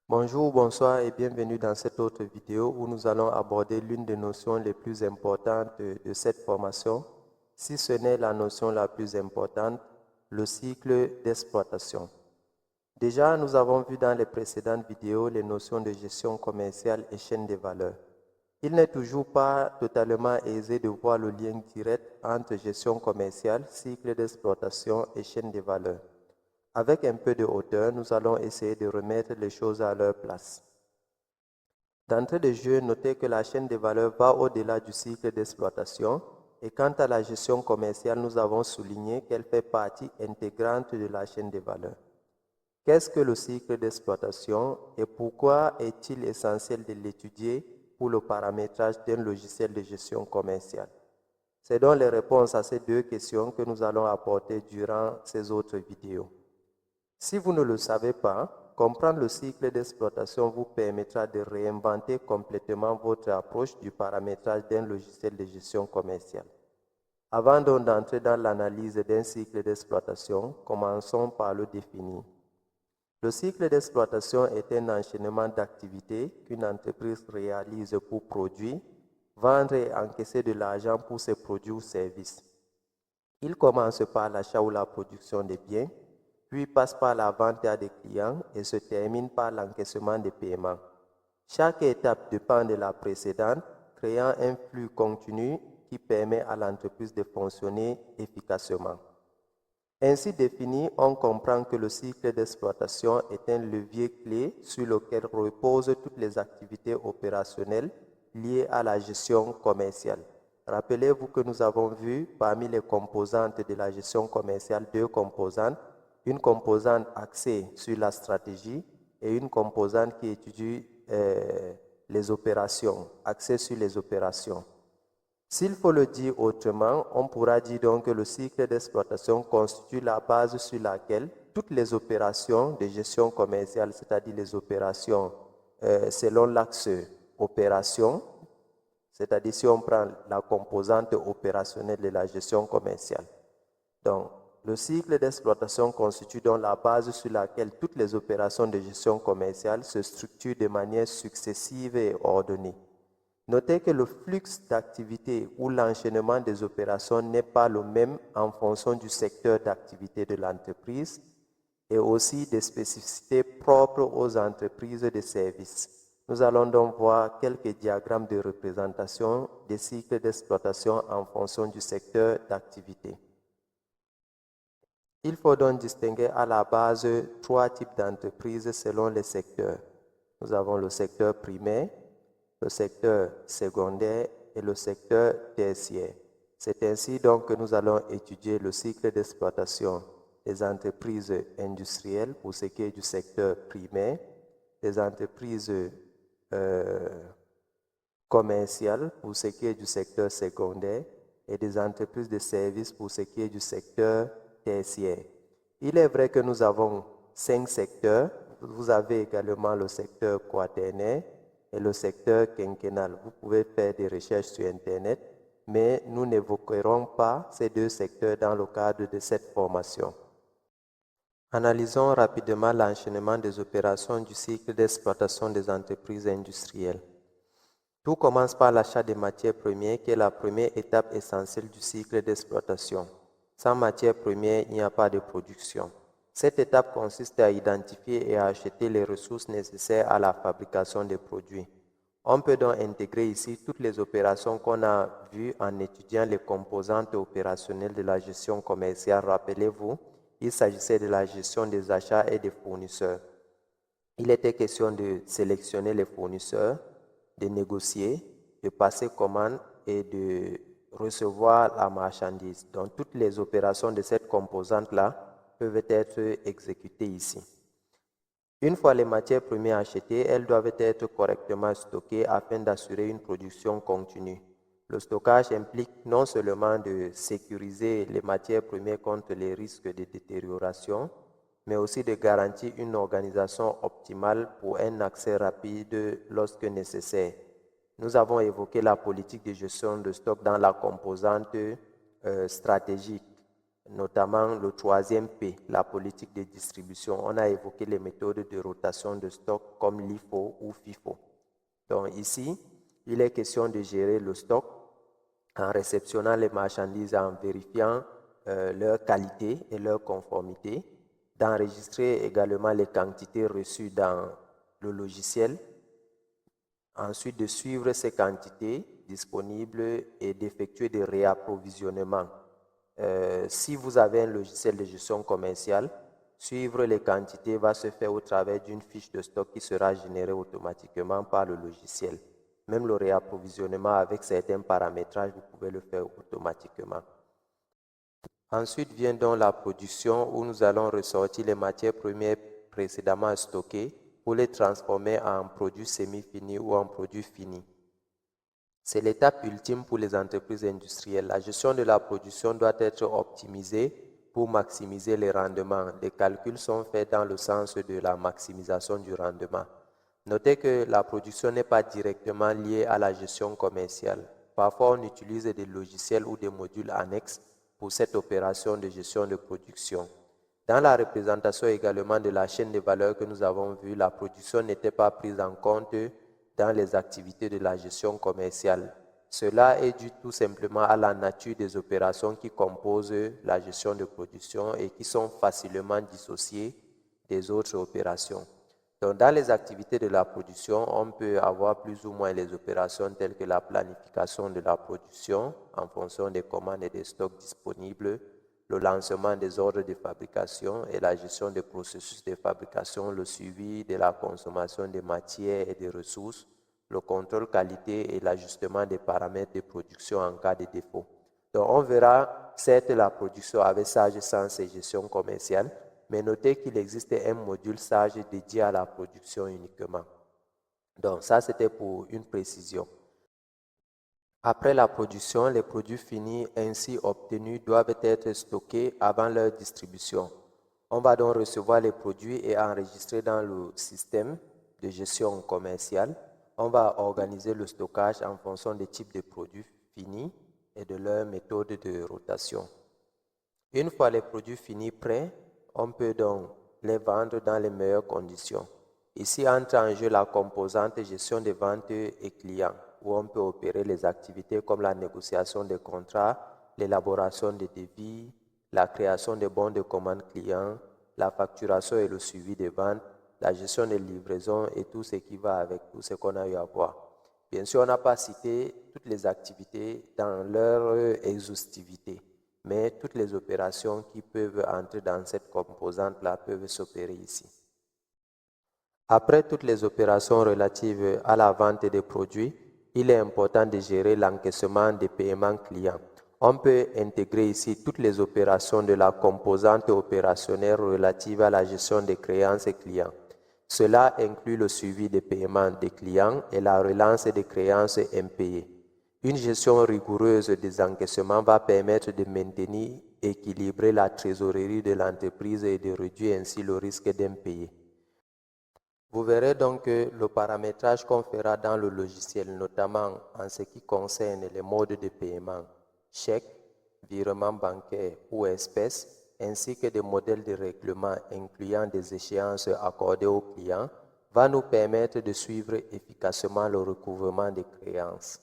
Bonjour, bonsoir et bienvenue dans cette autre vidéo où nous allons aborder l'une des notions les plus importantes de cette formation, si ce n'est la notion la plus importante, le cycle d'exploitation. Déjà, nous avons vu dans les précédentes vidéos les notions de gestion commerciale et chaîne de valeur. Il n'est toujours pas totalement aisé de voir le lien direct entre gestion commerciale, cycle d'exploitation et chaîne de valeur. Avec un peu de hauteur, nous allons essayer de remettre les choses à leur place. D'entrée de jeu, notez que la chaîne de valeur va au-delà du cycle d'exploitation et quant à la gestion commerciale, nous avons souligné qu'elle fait partie intégrante de la chaîne de valeur. Qu'est-ce que le cycle d'exploitation et pourquoi est-il essentiel de l'étudier pour le paramétrage d'un logiciel de gestion commerciale? C'est donc les réponses à ces deux questions que nous allons apporter durant ces autres vidéos. Si vous ne le savez pas, comprendre le cycle d'exploitation vous permettra de réinventer complètement votre approche du paramétrage d'un logiciel de gestion commerciale. Avant donc d'entrer dans l'analyse d'un cycle d'exploitation, commençons par le définir. Le cycle d'exploitation est un enchaînement d'activités qu'une entreprise réalise pour produire, vendre et encaisser de l'argent pour ses produits ou services. Il commence par l'achat ou la production des biens, puis passe par la vente à des clients et se termine par l'encaissement des paiements. Chaque étape dépend de la précédente, créant un flux continu qui permet à l'entreprise de fonctionner efficacement. Ainsi défini, on comprend que le cycle d'exploitation est un levier clé sur lequel reposent toutes les activités opérationnelles liées à la gestion commerciale. Rappelez-vous que nous avons vu parmi les composantes de la gestion commerciale deux composantes, une composante axée sur la stratégie et une composante qui étudie les opérations, axée sur les opérations. S'il faut le dire autrement, on pourra dire donc que le cycle d'exploitation constitue la base sur laquelle toutes les opérations de gestion commerciale, c'est-à-dire les opérations selon l'axe opération, c'est-à-dire si on prend la composante opérationnelle de la gestion commerciale. Donc, le cycle d'exploitation constitue donc la base sur laquelle toutes les opérations de gestion commerciale se structurent de manière successive et ordonnée. Notez que le flux d'activité ou l'enchaînement des opérations n'est pas le même en fonction du secteur d'activité de l'entreprise et aussi des spécificités propres aux entreprises de services. Nous allons donc voir quelques diagrammes de représentation des cycles d'exploitation en fonction du secteur d'activité. Il faut donc distinguer à la base trois types d'entreprises selon les secteurs. Nous avons le secteur primaire, le secteur secondaire et le secteur tertiaire. C'est ainsi donc que nous allons étudier le cycle d'exploitation des entreprises industrielles pour ce qui est du secteur primaire, des entreprises commerciales pour ce qui est du secteur secondaire et des entreprises de services pour ce qui est du secteur tertiaire. Il est vrai que nous avons 5 secteurs. Vous avez également le secteur quaternaire et le secteur quinquennal. Vous pouvez faire des recherches sur Internet, mais nous n'évoquerons pas ces deux secteurs dans le cadre de cette formation. Analysons rapidement l'enchaînement des opérations du cycle d'exploitation des entreprises industrielles. Tout commence par l'achat des matières premières qui est la première étape essentielle du cycle d'exploitation. Sans matières premières, il n'y a pas de production. Cette étape consiste à identifier et à acheter les ressources nécessaires à la fabrication des produits. On peut donc intégrer ici toutes les opérations qu'on a vues en étudiant les composantes opérationnelles de la gestion commerciale. Rappelez-vous, il s'agissait de la gestion des achats et des fournisseurs. Il était question de sélectionner les fournisseurs, de négocier, de passer commande et de recevoir la marchandise. Donc, toutes les opérations de cette composante-là peuvent être exécutées ici. Une fois les matières premières achetées, elles doivent être correctement stockées afin d'assurer une production continue. Le stockage implique non seulement de sécuriser les matières premières contre les risques de détérioration, mais aussi de garantir une organisation optimale pour un accès rapide lorsque nécessaire. Nous avons évoqué la politique de gestion de stock dans la composante stratégique. notamment le troisième P, la politique de distribution. On a évoqué les méthodes de rotation de stock comme LIFO ou FIFO. Donc ici, il est question de gérer le stock en réceptionnant les marchandises, en vérifiant leur qualité et leur conformité, d'enregistrer également les quantités reçues dans le logiciel, ensuite de suivre ces quantités disponibles et d'effectuer des réapprovisionnements. Si vous avez un logiciel de gestion commerciale, suivre les quantités va se faire au travers d'une fiche de stock qui sera générée automatiquement par le logiciel. Même le réapprovisionnement avec certains paramétrages, vous pouvez le faire automatiquement. Ensuite vient donc la production où nous allons ressortir les matières premières précédemment stockées pour les transformer en produits semi-finis ou en produits finis. C'est l'étape ultime pour les entreprises industrielles. La gestion de la production doit être optimisée pour maximiser les rendements. Les calculs sont faits dans le sens de la maximisation du rendement. Notez que la production n'est pas directement liée à la gestion commerciale. Parfois, on utilise des logiciels ou des modules annexes pour cette opération de gestion de production. Dans la représentation également de la chaîne de valeur que nous avons vue, la production n'était pas prise en compte dans les activités de la gestion commerciale. Cela est dû tout simplement à la nature des opérations qui composent la gestion de production et qui sont facilement dissociées des autres opérations. Donc, dans les activités de la production, on peut avoir plus ou moins les opérations telles que la planification de la production en fonction des commandes et des stocks disponibles, le lancement des ordres de fabrication et la gestion des processus de fabrication, le suivi de la consommation des matières et des ressources, le contrôle qualité et l'ajustement des paramètres de production en cas de défaut. Donc, on verra certes la production avec Sage Sens et gestion commerciale, mais notez qu'il existe un module Sage dédié à la production uniquement. Donc ça, c'était pour une précision. Après la production, les produits finis ainsi obtenus doivent être stockés avant leur distribution. On va donc recevoir les produits et enregistrer dans le système de gestion commerciale. On va organiser le stockage en fonction des types de produits finis et de leur méthode de rotation. Une fois les produits finis prêts, on peut donc les vendre dans les meilleures conditions. Ici entre en jeu la composante gestion des ventes et clients, où on peut opérer les activités comme la négociation des contrats, l'élaboration des devis, la création des bons de commande clients, la facturation et le suivi des ventes, la gestion des livraisons et tout ce qui va avec tout ce qu'on a eu à voir. Bien sûr, on n'a pas cité toutes les activités dans leur exhaustivité, mais toutes les opérations qui peuvent entrer dans cette composante-là peuvent s'opérer ici. Après toutes les opérations relatives à la vente des produits, il est important de gérer l'encaissement des paiements clients. On peut intégrer ici toutes les opérations de la composante opérationnelle relative à la gestion des créances clients. Cela inclut le suivi des paiements des clients et la relance des créances impayées. Une gestion rigoureuse des encaissements va permettre de maintenir et équilibrer la trésorerie de l'entreprise et de réduire ainsi le risque d'impayé. Vous verrez donc que le paramétrage qu'on fera dans le logiciel, notamment en ce qui concerne les modes de paiement, chèque, virement bancaire ou espèces, ainsi que des modèles de règlement incluant des échéances accordées aux clients, va nous permettre de suivre efficacement le recouvrement des créances.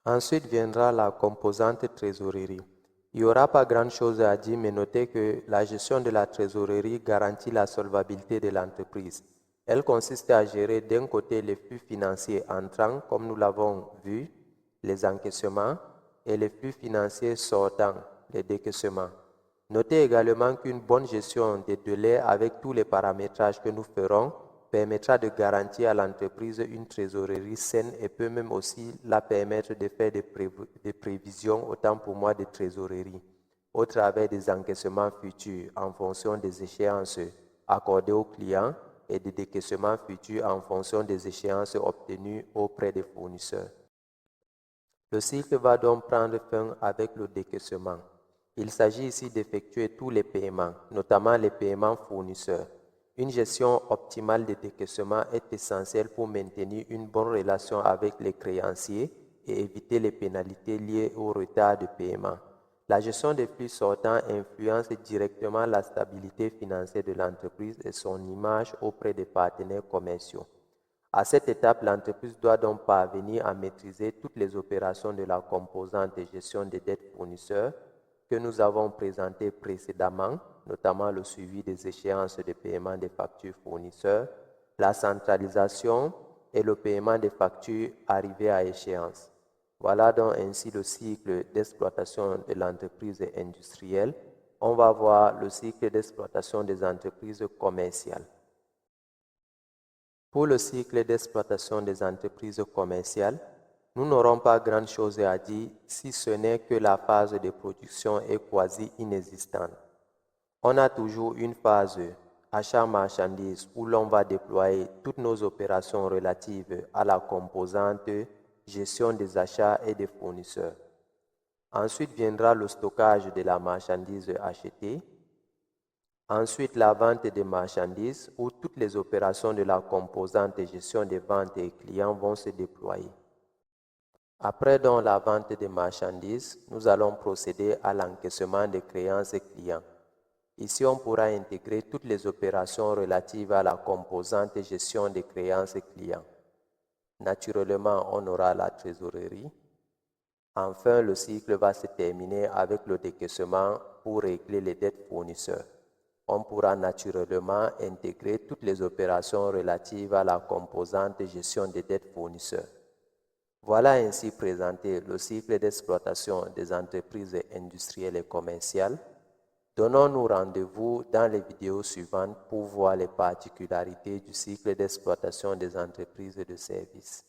Ensuite viendra la composante trésorerie. Il n'y aura pas grand-chose à dire, mais notez que la gestion de la trésorerie garantit la solvabilité de l'entreprise. Elle consiste à gérer d'un côté les flux financiers entrants, comme nous l'avons vu, les encaissements, et les flux financiers sortants, les décaissements. Notez également qu'une bonne gestion des délais avec tous les paramétrages que nous ferons permettra de garantir à l'entreprise une trésorerie saine et peut même aussi la permettre de faire des prévisions, autant pour moi de trésorerie, au travers des encaissements futurs en fonction des échéances accordées aux clients et des décaissements futurs en fonction des échéances obtenues auprès des fournisseurs. Le cycle va donc prendre fin avec le décaissement. Il s'agit ici d'effectuer tous les paiements, notamment les paiements fournisseurs. Une gestion optimale des décaissements est essentielle pour maintenir une bonne relation avec les créanciers et éviter les pénalités liées au retard de paiement. La gestion des flux sortants influence directement la stabilité financière de l'entreprise et son image auprès des partenaires commerciaux. À cette étape, l'entreprise doit donc parvenir à maîtriser toutes les opérations de la composante de gestion des dettes fournisseurs que nous avons présentées précédemment, notamment le suivi des échéances de paiement des factures fournisseurs, la centralisation et le paiement des factures arrivées à échéance. Voilà donc ainsi le cycle d'exploitation de l'entreprise industrielle. On va voir le cycle d'exploitation des entreprises commerciales. Pour le cycle d'exploitation des entreprises commerciales, nous n'aurons pas grand-chose à dire si ce n'est que la phase de production est quasi inexistante. On a toujours une phase achat marchandises où l'on va déployer toutes nos opérations relatives à la composante gestion des achats et des fournisseurs. Ensuite viendra le stockage de la marchandise achetée. Ensuite, la vente des marchandises où toutes les opérations de la composante de gestion des ventes et clients vont se déployer. Après donc la vente des marchandises, nous allons procéder à l'encaissement des créances clients. Ici, on pourra intégrer toutes les opérations relatives à la composante de gestion des créances clients. Naturellement, on aura la trésorerie. Enfin, le cycle va se terminer avec le décaissement pour régler les dettes fournisseurs. On pourra naturellement intégrer toutes les opérations relatives à la composante de gestion des dettes fournisseurs. Voilà ainsi présenté le cycle d'exploitation des entreprises industrielles et commerciales. Donnons-nous rendez-vous dans les vidéos suivantes pour voir les particularités du cycle d'exploitation des entreprises de services.